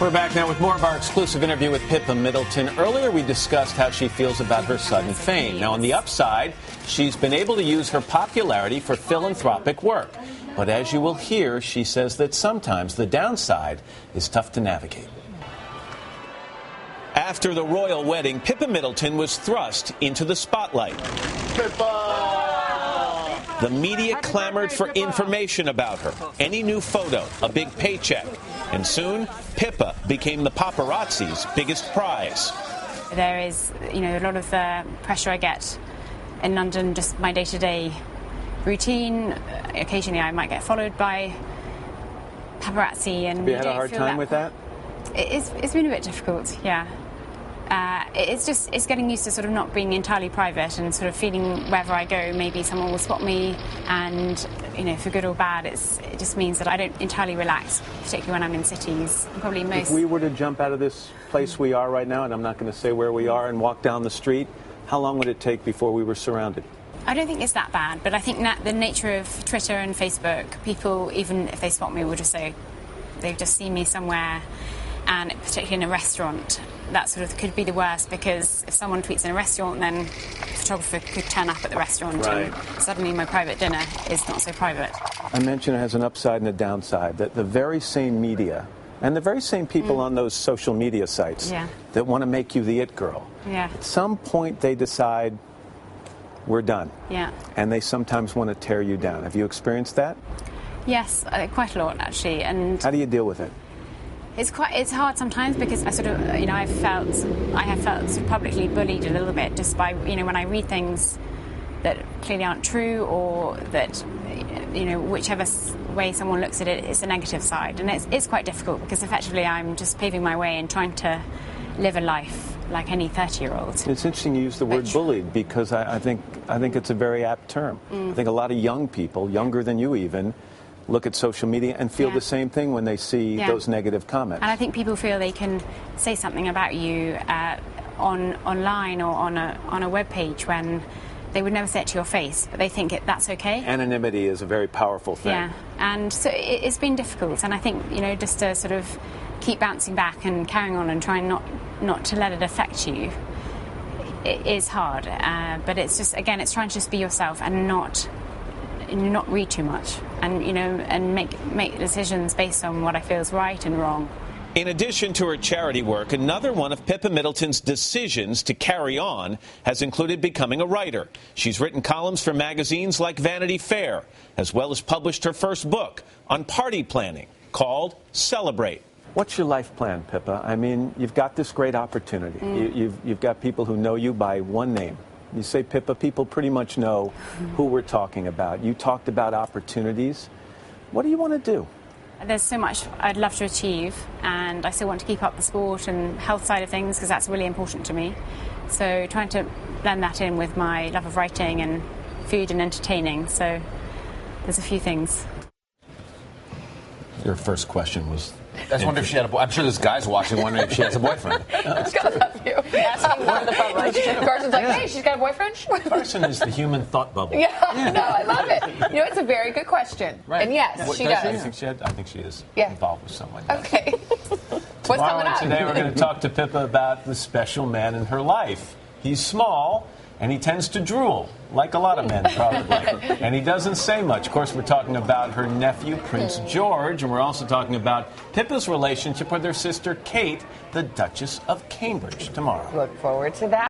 We're back now with more of our exclusive interview with Pippa Middleton. Earlier, we discussed how she feels about her sudden fame. Now, on the upside, she's been able to use her popularity for philanthropic work. But as you will hear, she says that sometimes the downside is tough to navigate. After the royal wedding, Pippa Middleton was thrust into the spotlight. Pippa! The media clamored for information about her. Any new photo, a big paycheck. And soon, Pippa became the paparazzi's biggest prize. There is, a lot of pressure I get in London, just my day-to-day routine. Occasionally I might get followed by paparazzi. And have you had a hard time with that? It's been a bit difficult, yeah. It's getting used to sort of not being entirely private and sort of feeling wherever I go, maybe someone will spot me, and for good or bad, it just means that I don't entirely relax, particularly when I'm in cities. If we were to jump out of this place we are right now, and I'm not going to say where we are, and walk down the street, how long would it take before we were surrounded? I don't think it's that bad, but I think that the nature of Twitter and Facebook, people, even if they spot me, will just say they've just seen me somewhere. And particularly in a restaurant, that sort of could be the worst, because if someone tweets in a restaurant, then a photographer could turn up at the restaurant, right, and suddenly my private dinner is not so private. I mentioned it has an upside and a downside, that the very same media and the very same people on those social media sites that want to make you the it girl, at some point they decide, we're done. Yeah. And they sometimes want to tear you down. Have you experienced that? Yes, quite a lot, actually. And how do you deal with it? It's hard sometimes, because I sort of, I have felt sort of publicly bullied a little bit, just by, when I read things that clearly aren't true, or that, whichever way someone looks at it, it's a negative side. And it's quite difficult, because effectively I'm just paving my way and trying to live a life like any 30-year-old. It's interesting you use the word bullied, because I think it's a very apt term. I think a lot of young people, younger than you even, look at social media and feel the same thing when they see those negative comments. And I think people feel they can say something about you online or on a web page when they would never say it to your face, but they think that's okay. Anonymity is a very powerful thing. Yeah, and so it's been difficult, and I think, just to sort of keep bouncing back and carrying on and trying not to let it affect you, it is hard. But it's just, again, it's trying to just be yourself and not read too much, and make decisions based on what I feel is right and wrong. In addition to her charity work, another one of Pippa Middleton's decisions to carry on has included becoming a writer. She's written columns for magazines like Vanity Fair, as well as published her first book on party planning called Celebrate. What's your life plan, Pippa? I mean, you've got this great opportunity. You've got people who know you by one name. You say Pippa, people pretty much know who we're talking about. You talked about opportunities. What do you want to do? There's so much I'd love to achieve, and I still want to keep up the sport and health side of things, because that's really important to me. So trying to blend that in with my love of writing and food and entertaining. So there's a few things. Your first question was... I just wonder if she had a boyfriend. I'm sure there's guys watching wondering if she has a boyfriend. It's gotta have you. Asking for the public. Carson's like, hey, she's got a boyfriend? Carson is the human thought bubble. Yeah, no, I love it. It's a very good question. Right. And yes, she does. I think she is involved with someone. Okay. What's coming up? Today we're going to talk to Pippa about the special man in her life. He's small, and he tends to drool, like a lot of men, probably. And he doesn't say much. Of course, we're talking about her nephew, Prince George, and we're also talking about Pippa's relationship with her sister, Kate, the Duchess of Cambridge, tomorrow. Look forward to that.